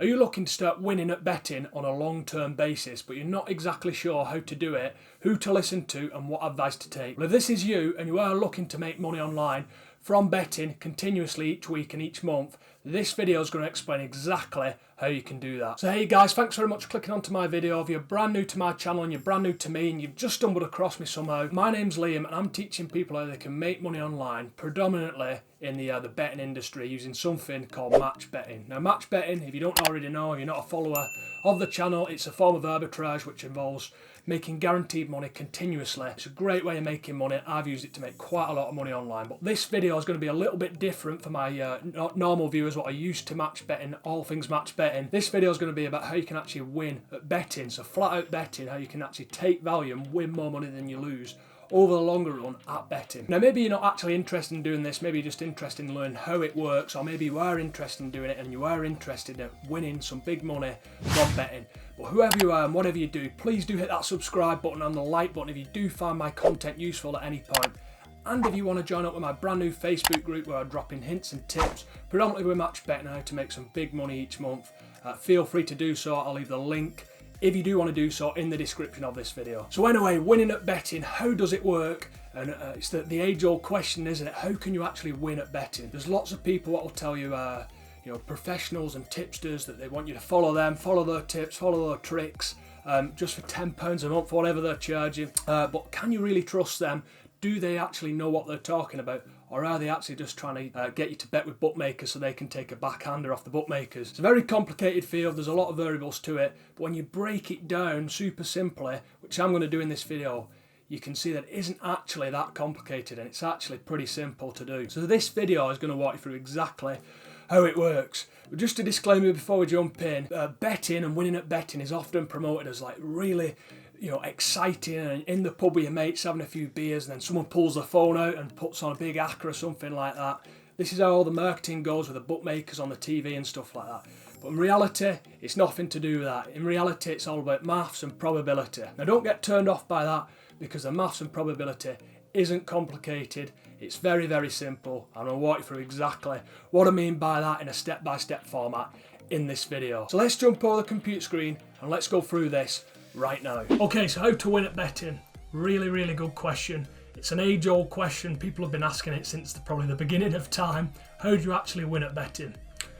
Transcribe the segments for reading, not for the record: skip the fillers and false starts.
Are you looking to start winning at betting on a long-term basis, but you're not exactly sure how to do it, who to listen to and what advice to take? Well, if this is you and you are looking to make money online from betting continuously each week and each month, this video is going to explain exactly how you can do that. So hey guys, thanks very much for clicking onto my video. If you're brand new to my channel and you're brand new to me and you've just stumbled across me somehow, my name's Liam and I'm teaching people how they can make money online, predominantly in the betting industry, using something called match betting. Now match betting, if you don't already know, if you're not a follower of the channel, it's a form of arbitrage which involves making guaranteed money continuously. It's a great way of making money. I've used it to make quite a lot of money online, but this video is going to be a little bit different for my normal viewers, what I used to match betting, all things match betting. This video is going to be about how you can actually win at betting, so flat out betting, how you can actually take value and win more money than you lose over the longer run at betting. Now maybe you're not actually interested in doing this, maybe you're just interested in learning how it works, or maybe you are interested in doing it and you are interested in winning some big money from betting. But whoever you are and whatever you do, please do hit that subscribe button and the like button if you do find my content useful at any point. And if you want to join up with my brand new Facebook group where I drop in hints and tips, predominantly with match betting, how to make some big money each month, feel free to do so. I'll leave the link, if you do want to do so, in the description of this video. So anyway, winning at betting, how does it work? And it's the age-old question, isn't it? How can you actually win at betting? There's lots of people that will tell you, professionals and tipsters, that they want you to follow them, follow their tips, follow their tricks, just for £10 a month, whatever they're charging. But can you really trust them? Do they actually know what they're talking about? Or are they actually just trying to get you to bet with bookmakers so they can take a backhander off the bookmakers? It's a very complicated field, there's a lot of variables to it, but when you break it down super simply, which I'm going to do in this video, you can see that it isn't actually that complicated and it's actually pretty simple to do. So this video is going to walk you through exactly how it works. But just a disclaimer before we jump in, betting and winning at betting is often promoted as like really exciting and in the pub with your mates having a few beers and then someone pulls their phone out and puts on a big acca or something like that. This is how all the marketing goes with the bookmakers on the TV and stuff like that. But in reality, it's nothing to do with that. In reality, it's all about maths and probability. Now don't get turned off by that, because the maths and probability isn't complicated. It's very, very simple. I'm going to walk you through exactly what I mean by that in a step-by-step format in this video. So let's jump over the computer screen and let's go through this right now. Okay, so how to win at betting? Really, really good question. It's an age-old question. People have been asking it since probably the beginning of time. How do you actually win at betting?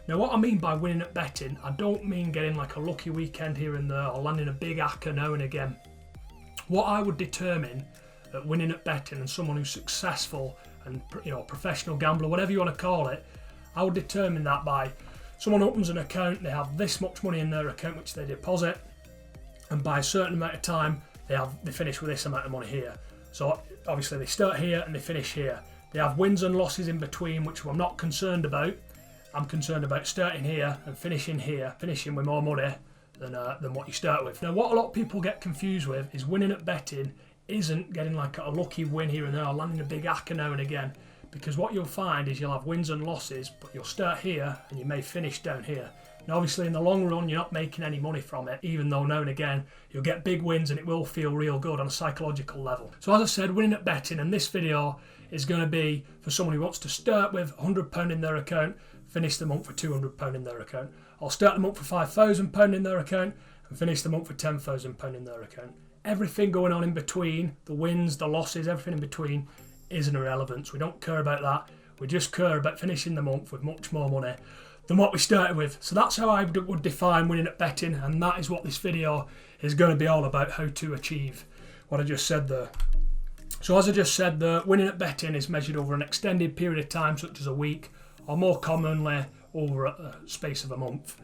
Now, what I mean by winning at betting, I don't mean getting like a lucky weekend here and there or landing a big acca now and again. What I would determine at winning at betting and someone who's successful and professional gambler, whatever you want to call it, I would determine that by someone opens an account, they have this much money in their account which they deposit, and by a certain amount of time they finish with this amount of money here. So obviously they start here and they finish here. They have wins and losses in between, which I'm not concerned about. I'm concerned about starting here and finishing here, finishing with more money than what you start with. Now what a lot of people get confused with is winning at betting isn't getting like a lucky win here and there or landing a big acca now and again, because what you'll find is you'll have wins and losses, but you'll start here and you may finish down here. Now obviously in the long run you're not making any money from it, even though now and again you'll get big wins and it will feel real good on a psychological level. So as I said, winning at betting, and this video is going to be for someone who wants to start with £100 in their account, finish the month with £200 in their account, or start the month for £5,000 in their account and finish the month with £10,000 in their account. Everything going on in between, the wins, the losses, everything in between is an irrelevance. We don't care about that. We just care about finishing the month with much more money than what we started with. So that's how I would define winning at betting, and that is what this video is going to be all about, how to achieve what I just said there. So as I just said, the winning at betting is measured over an extended period of time, such as a week, or more commonly over a space of a month.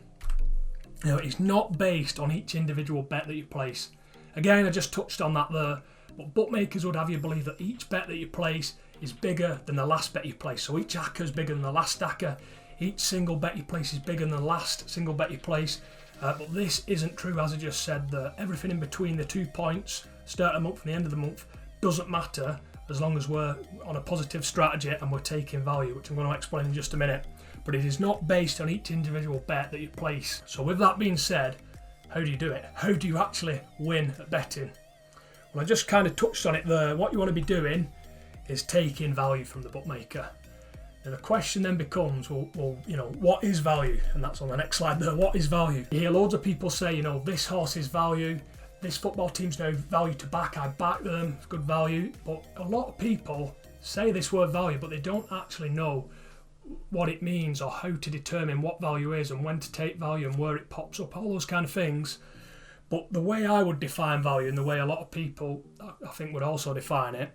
Now, it's not based on each individual bet that you place. Again, I just touched on that there, but bookmakers would have you believe that each bet that you place is bigger than the last bet you place. So each acca is bigger than the last acca. Each single bet you place is bigger than the last single bet you place. But this isn't true, as I just said. Everything in between the 2 points, start of the month and the end of the month, doesn't matter as long as we're on a positive strategy and we're taking value, which I'm going to explain in just a minute. But it is not based on each individual bet that you place. So with that being said, how do you do it? How do you actually win at betting? Well, I just kind of touched on it there. What you want to be doing is taking value from the bookmaker. Now the question then becomes, well, what is value? And that's on the next slide there. What is value? You hear loads of people say, this horse is value, this football team's no value to back, I back them, it's good value. But a lot of people say this word value, but they don't actually know what it means or how to determine what value is and when to take value and where it pops up, all those kind of things. But the way I would define value, and the way a lot of people I think would also define it,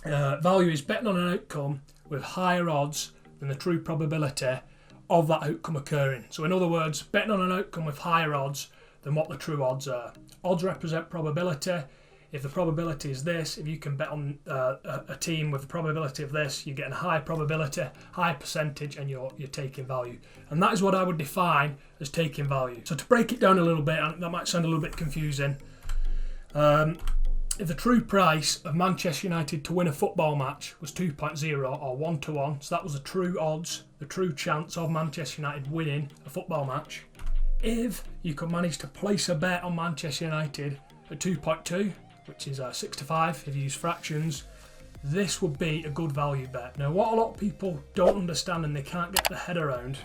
value is betting on an outcome with higher odds than the true probability of that outcome occurring. So in other words, betting on an outcome with higher odds than what the true odds are. Odds represent probability. If the probability is this, if you can bet on a team with the probability of this, you're getting a high probability, high percentage, and you're taking value. And that is what I would define as taking value. So to break it down a little bit, and that might sound a little bit confusing, if the true price of Manchester United to win a football match was 2.0 or 1-1, so that was the true odds, the true chance of Manchester United winning a football match. If you could manage to place a bet on Manchester United at 2.2, which is 6-5 if you use fractions, this would be a good value bet. Now what a lot of people don't understand and they can't get their head around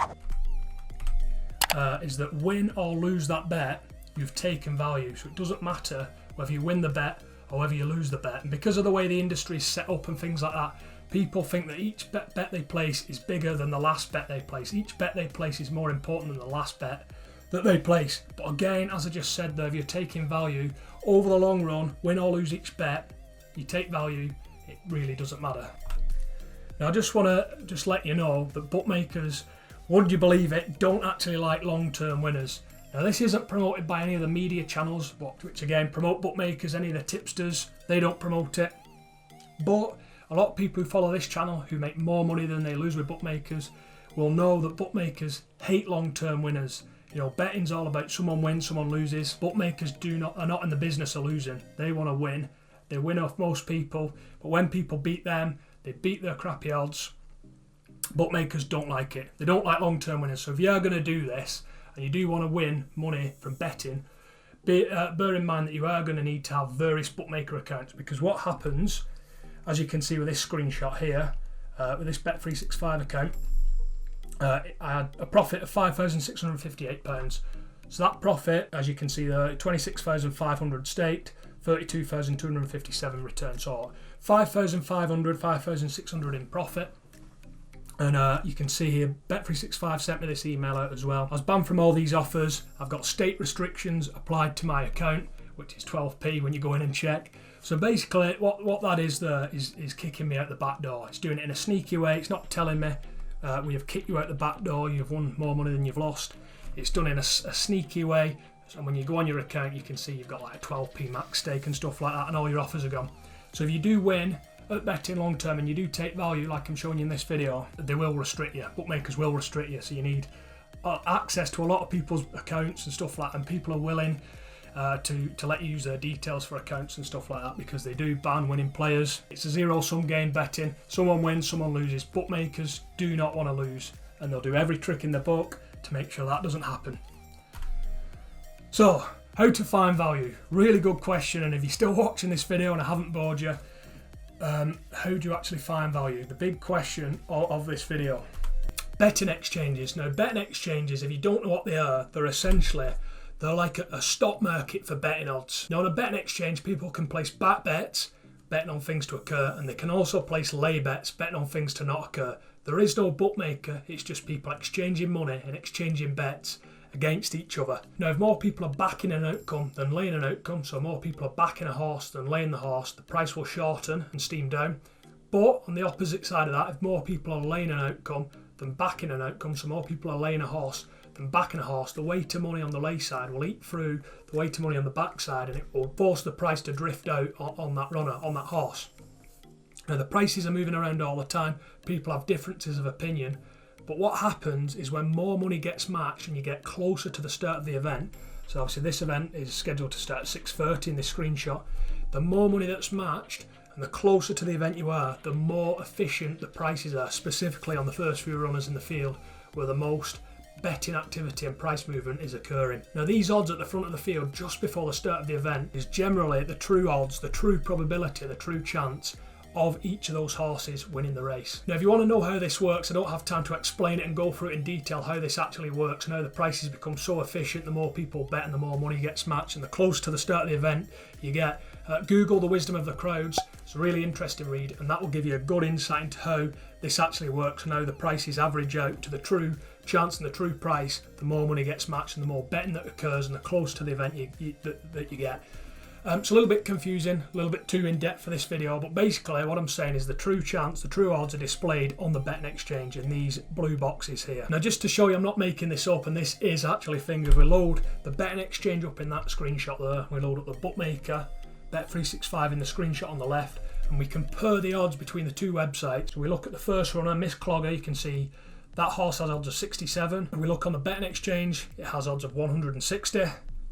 is that win or lose that bet, you've taken value. So it doesn't matter whether you win the bet or whether you lose the bet. And because of the way the industry is set up and things like that, people think that each bet they place is bigger than the last bet they place. Each bet they place is more important than the last bet that they place. But again, as I just said there, if you're taking value over the long run, win or lose each bet, you take value, it really doesn't matter. Now I just want to let you know that bookmakers, would you believe it, don't actually like long-term winners. Now this isn't promoted by any of the media channels, which again promote bookmakers, any of the tipsters, they don't promote it. But a lot of people who follow this channel who make more money than they lose with bookmakers will know that bookmakers hate long-term winners. Betting's all about someone wins, someone loses. Bookmakers are not in the business of losing. They want to win. They win off most people, but when people beat them, they beat their crappy odds. Bookmakers don't like it. They don't like long-term winners. So if you are going to do this, and you do want to win money from betting, bear in mind that you are going to need to have various bookmaker accounts, because what happens, as you can see with this screenshot here, with this Bet365 account, I had a profit of £5,658. So that profit, as you can see there, 26,500 staked, 32,257 returned. So 5,500, 5,600 in profit. And you can see here, Bet365 sent me this email out as well. I was banned from all these offers. I've got state restrictions applied to my account, which is 12p when you go in and check. So basically, what that is there is kicking me out the back door. It's doing it in a sneaky way. It's not telling me we have kicked you out the back door, you've won more money than you've lost. It's done in a sneaky way. So when you go on your account, you can see you've got like a 12p max stake and stuff like that, and all your offers are gone. So if you do win at betting long term and you do take value like I'm showing you in this video, they will restrict you. Bookmakers will restrict you, so you need access to a lot of people's accounts and stuff like that, and people are willing to let you use their details for accounts and stuff like that, because they do ban winning players. It's a zero-sum game betting. Someone wins, someone loses. Bookmakers do not want to lose, and they'll do every trick in the book to make sure that doesn't happen. So, how to find value? Really good question, and if you're still watching this video and I haven't bored you, how do you actually find value? The big question of this video. Betting exchanges. Now, betting exchanges, if you don't know what they are, they're like a stock market for betting odds. Now, on a betting exchange, people can place back bets, betting on things to occur, and they can also place lay bets, betting on things to not occur. There is no bookmaker, it's just people exchanging money and exchanging bets against each other. Now, if more people are backing an outcome than laying an outcome, so more people are backing a horse than laying the horse, the price will shorten and steam down. But on the opposite side of that, if more people are laying an outcome than backing an outcome, so more people are laying a horse than backing a horse, the weight of money on the lay side will eat through the weight of money on the back side, and it will force the price to drift out on that runner, on that horse. Now, the prices are moving around all the time. People have differences of opinion. But what happens is when more money gets matched and you get closer to the start of the event, so obviously this event is scheduled to start at 6:30 in this screenshot, the more money that's matched and the closer to the event you are, the more efficient the prices are, specifically on the first few runners in the field where the most betting activity and price movement is occurring. Now, these odds at the front of the field just before the start of the event is generally the true odds, the true probability, the true chance of each of those horses winning the race. Now, if you want to know how this works, I don't have time to explain it and go through it in detail how this actually works and how the prices become so efficient. The more people bet and the more money gets matched, and the closer to the start of the event you get. Google The Wisdom of the Crowds. It's a really interesting read, and that will give you a good insight into how this actually works and how the prices average out to the true chance and the true price. The more money gets matched and the more betting that occurs and the closer to the event that you get. It's a little bit confusing, a little bit too in-depth for this video, but basically what I'm saying is the true chance, the true odds are displayed on the betting exchange in these blue boxes here. Now, just to show you I'm not making this up, and this is actually fingers, we load the betting exchange up in that screenshot there, we load up the bookmaker, Bet365 in the screenshot on the left, and we compare the odds between the two websites. So we look at the first runner, Miss Clogger, you can see that horse has odds of 67, and we look on the betting exchange, it has odds of 160.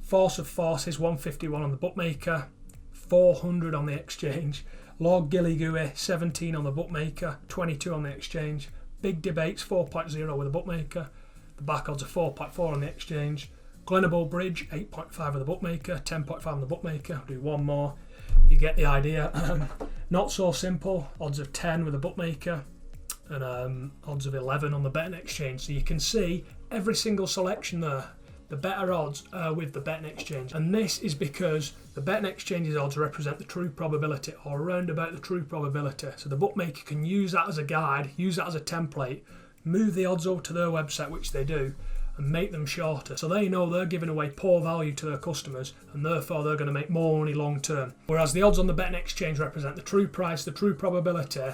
Force of Forces 151 on the bookmaker, 400 on the exchange. Lord Gilligooey 17 on the bookmaker, 22 on the exchange. Big Debates 4.0 with the bookmaker. The back odds are 4.4 on the exchange. Glenable Bridge 8.5 with the bookmaker, 10.5 on the bookmaker. I'll do one more. You get the idea. Not So Simple, odds of 10 with the bookmaker, and odds of 11 on the betting exchange. So you can see every single selection there. The better odds are with the betting exchange, and this is because the betting exchange's odds represent the true probability, or around about the true probability. So the bookmaker can use that as a guide, use that as a template, move the odds over to their website, which they do, and make them shorter. So they know they're giving away poor value to their customers, and therefore they're going to make more money long term. Whereas the odds on the betting exchange represent the true price, the true probability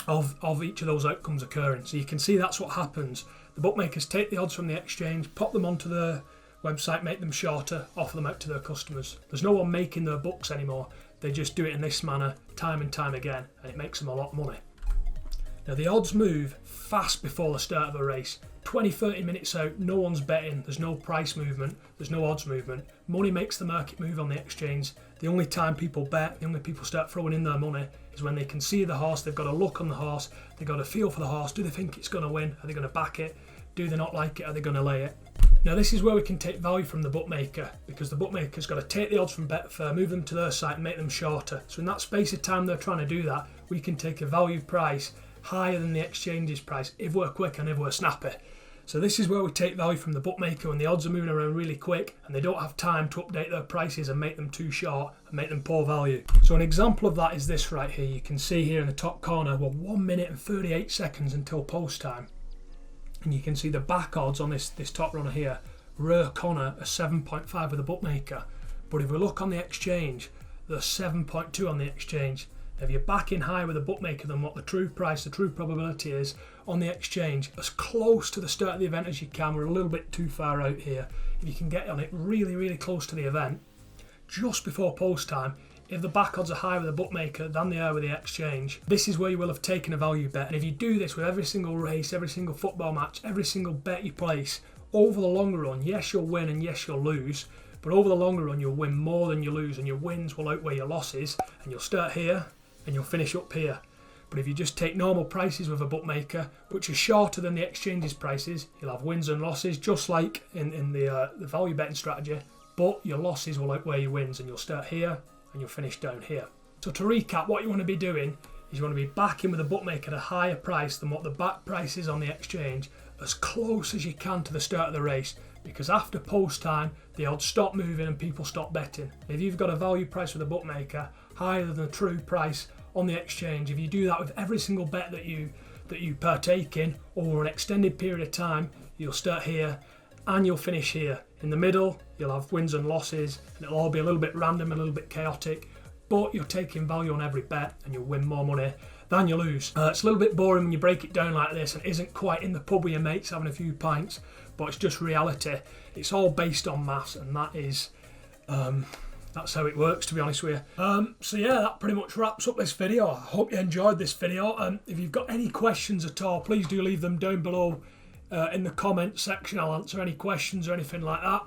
of each of those outcomes occurring. So you can see that's what happens. The bookmakers take the odds from the exchange, pop them onto their website, make them shorter, offer them out to their customers. There's no one making their books anymore. They just do it in this manner time and time again, and it makes them a lot of money. Now, the odds move fast before the start of a race. 20-30 minutes out, no one's betting, there's no price movement, there's no odds movement. Money makes the market move on the exchange. The only time people bet, the only people start throwing in their money is when they can see the horse, they've got a look on the horse, they've got a feel for the horse. Do they think it's going to win? Are they going to back it? Do they not like it? Are they going to lay it? Now, this is where we can take value from the bookmaker, because the bookmaker's got to take the odds from Betfair, move them to their site and make them shorter. So in that space of time they're trying to do that, we can take a value price higher than the exchange's price if we're quick and if we're snappy. So this is where we take value from the bookmaker when the odds are moving around really quick and they don't have time to update their prices and make them too short and make them poor value. So an example of that is this right here. You can see here in the top corner, we're 1 minute and 38 seconds until post time. And you can see the back odds on this top runner here. Rare Connor are 7.5 with the bookmaker. But if we look on the exchange, they're 7.2 on the exchange. If you're backing higher with a bookmaker than what the true price, the true probability is on the exchange, as close to the start of the event as you can. We're a little bit too far out here. If you can get on it really, really close to the event, just before post time, if the back odds are higher with a bookmaker than they are with the exchange, this is where you will have taken a value bet. And if you do this with every single race, every single football match, every single bet you place, over the longer run, yes, you'll win and yes, you'll lose. But over the longer run, you'll win more than you lose, and your wins will outweigh your losses. And you'll start here and you'll finish up here. But if you just take normal prices with a bookmaker, which are shorter than the exchange's prices, you'll have wins and losses, just like in the value betting strategy. But your losses will outweigh your wins, and you'll start here and you'll finish down here. So to recap, what you want to be doing is you want to be backing with a bookmaker at a higher price than what the back price is on the exchange, as close as you can to the start of the race, because after post time the odds stop moving and people stop betting. If you've got a value price with a bookmaker higher than the true price on the exchange, if you do that with every single bet that you partake in over an extended period of time, you'll start here and you'll finish here. In the middle you'll have wins and losses, and it'll all be a little bit random, a little bit chaotic, but you're taking value on every bet and you'll win more money than you lose. It's a little bit boring when you break it down like this and it isn't quite in the pub with your mates having a few pints, but it's just reality. It's all based on maths, and that is that's how it works, to be honest with you. So yeah, that pretty much wraps up this video. I hope you enjoyed this video. If you've got any questions at all, please do leave them down below in the comment section. I'll answer any questions or anything like that.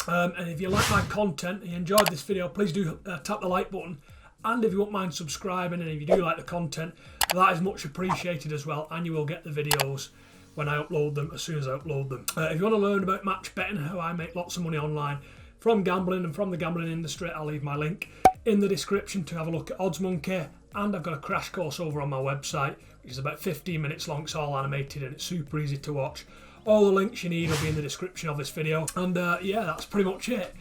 And if you like my content and you enjoyed this video, please do tap the like button. And if you won't mind subscribing, and if you do like the content, that is much appreciated as well, and you will get the videos when I upload them, as soon as I upload them. If you want to learn about match betting, how I make lots of money online from gambling and from the gambling industry, I'll leave my link in the description to have a look at OddsMonkey and I've got a crash course over on my website, which is about 15 minutes long. It's all animated and it's super easy to watch. All the links you need will be in the description of this video. And yeah, that's pretty much it.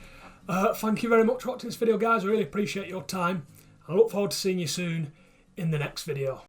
Thank you very much for watching this video, guys. I really appreciate your time. I look forward to seeing you soon in the next video.